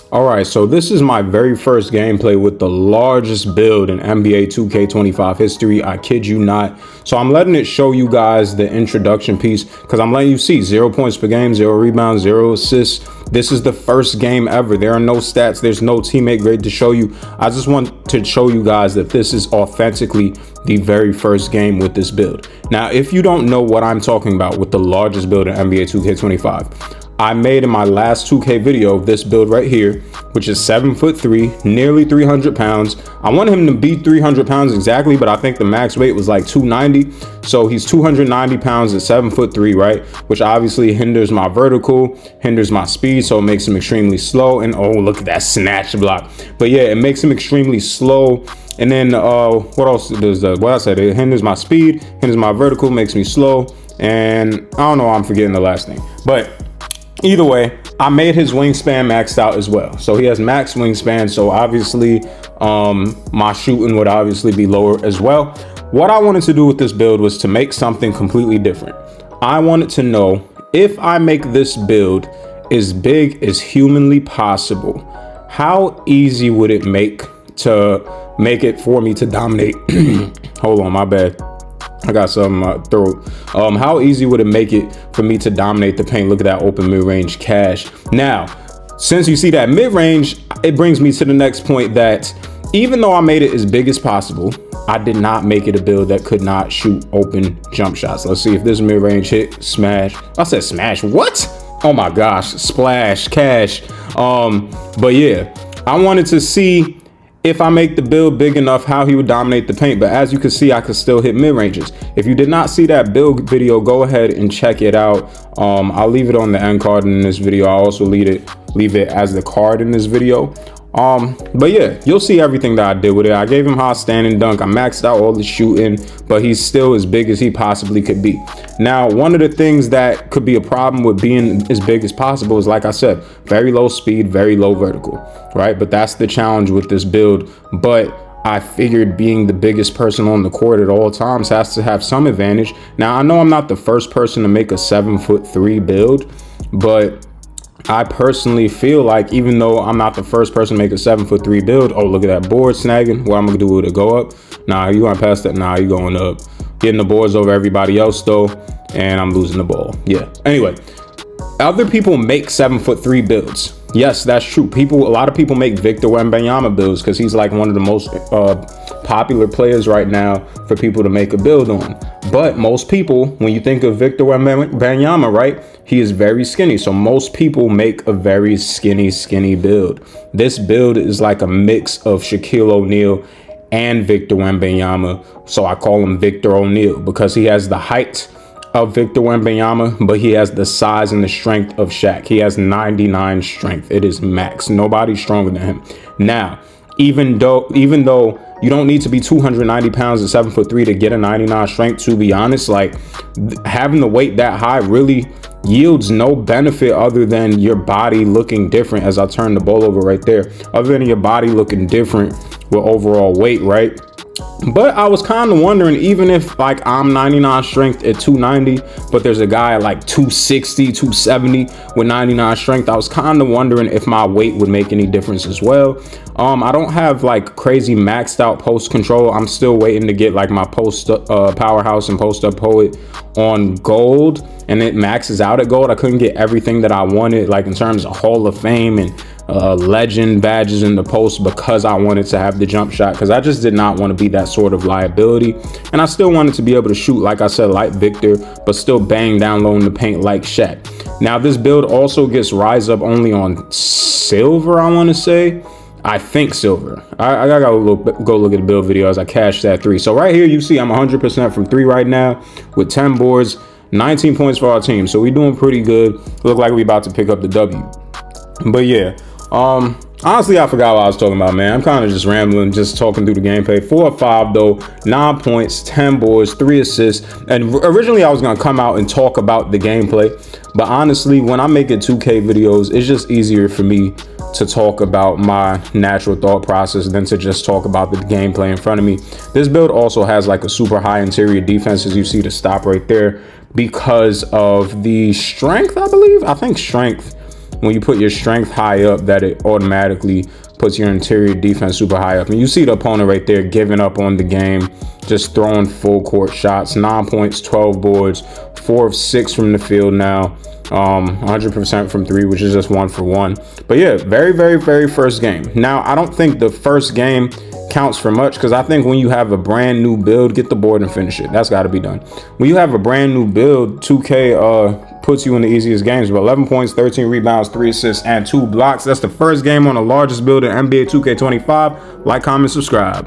All right, so this is my very first gameplay with the largest build in NBA 2K25 history. I kid you not. So I'm letting it show you guys the introduction piece because I'm letting you see 0 points per game, 0 rebounds, 0 assists. This is the first game ever. There are no stats. There's no teammate grade to show you. I just want to show you guys that this is authentically the very first game with this build. Now, if you don't know what I'm talking about with the largest build in NBA 2K25, I made in my last 2K video this build right here, which is 7'3", nearly 300 pounds. I want him to be 300 pounds exactly, but I think the max weight was like 290. So he's 290 pounds at 7'3", right? Which obviously hinders my vertical, hinders my speed, so it makes him extremely slow. And oh, look at that snatch block. But yeah, it makes him extremely slow. And then what else does that? What I said, it hinders my speed, hinders my vertical, makes me slow. And I don't know, I'm forgetting the last thing. But either way, I made his wingspan maxed out as well. So he has max wingspan. So obviously my shooting would obviously be lower as well. What I wanted to do with this build was to make something completely different. I wanted to know if I make this build as big as humanly possible, how easy would it make it for me to dominate? Hold on, my bad. I got some throat. How easy would it make it for me to dominate the paint? Look at that open mid-range cash. Now, since you see that mid-range, it brings me to the next point that even though I made it as big as possible, I did not make it a build that could not shoot open jump shots. Let's see if this mid-range hit, smash. I said smash, what? Oh my gosh, splash, cash. But yeah, I wanted to see if I make the build big enough, how he would dominate the paint. But as you can see, I could still hit mid-ranges. If you did not see that build video, go ahead and check it out. I'll leave it on the end card in this video. I'll also leave it as the card in this video. But yeah, you'll see everything that I did with it. I gave him high standing dunk. I maxed out all the shooting, but he's still as big as he possibly could be. Now, one of the things that could be a problem with being as big as possible is, like I said, very low speed, very low vertical, right? But that's the challenge with this build. But I figured being the biggest person on the court at all times has to have some advantage. Now, I know I'm not the first person to make a 7'3" build, but I personally feel like even though I'm not the first person to make a 7'3" build, oh, look at that board snagging. What I'm gonna do with it, go up? Nah, you going past that? Nah, you going up. Getting the boards over everybody else though, and I'm losing the ball. Yeah, anyway, other people make 7'3" builds. Yes, that's true. A lot of people make Victor Wembanyama builds because he's like one of the most popular players right now for people to make a build on. But most people, when you think of Victor Wembanyama, right, he is very skinny. So most people make a very skinny build. This build is like a mix of Shaquille O'Neal and Victor Wembanyama. So I call him Victor O'Neal because he has the height of Victor Wembanyama, but he has the size and the strength of Shaq. He has 99 strength. It is max. Nobody's stronger than him. Now, even though you don't need to be 290 pounds and 7'3" to get a 99 strength, to be honest, like having the weight that high really yields no benefit other than your body looking different. As I turn the ball over right there, other than your body looking different with overall weight, right? But I was kind of wondering, even if like I'm 99 strength at 290, but there's a guy at like 260, 270 with 99 strength, I was kind of wondering if my weight would make any difference as well. I don't have like crazy maxed out post control. I'm still waiting to get like my post powerhouse and post up poet on gold, and it maxes out at gold. I couldn't get everything that I wanted, like in terms of Hall of Fame and legend badges in the post, because I wanted to have the jump shot, because I just did not want to be that sort of liability. And I still wanted to be able to shoot, like I said, like Victor, but still bang down low in the paint like Shaq. Now this build also gets rise up only on silver, I want to say. I think silver. I gotta go look at the build video as I cash that 3. So right here you see I'm 100% from 3 right now with 10 boards, 19 points for our team. So we doing pretty good. Look like we about to pick up the W. But yeah, honestly, I forgot what I was talking about, man. I'm kind of just rambling, just talking through the gameplay. 4 of 5 though, 9 points, 10 boards, 3 assists. And originally I was gonna come out and talk about the gameplay, but honestly, when I'm making 2K videos, it's just easier for me to talk about my natural thought process than to just talk about the gameplay in front of me. This build also has like a super high interior defense, as you see the stop right there, because of the strength, I believe. I think strength when you put your strength high up, that it automatically puts your interior defense super high up. And you see the opponent right there giving up on the game, just throwing full court shots. 9 points, 12 boards, 4 of 6 from the field now. 100% from 3, which is just 1 for 1. But yeah, very first game. Now, I don't think the first game counts for much, because I think when you have a brand new build, get the board and finish it. That's got to be done. When you have a brand new build, 2K puts you in the easiest games. But 11 points, 13 rebounds, 3 assists, and 2 blocks. That's the first game on the largest build in NBA 2K25. Like, comment, subscribe.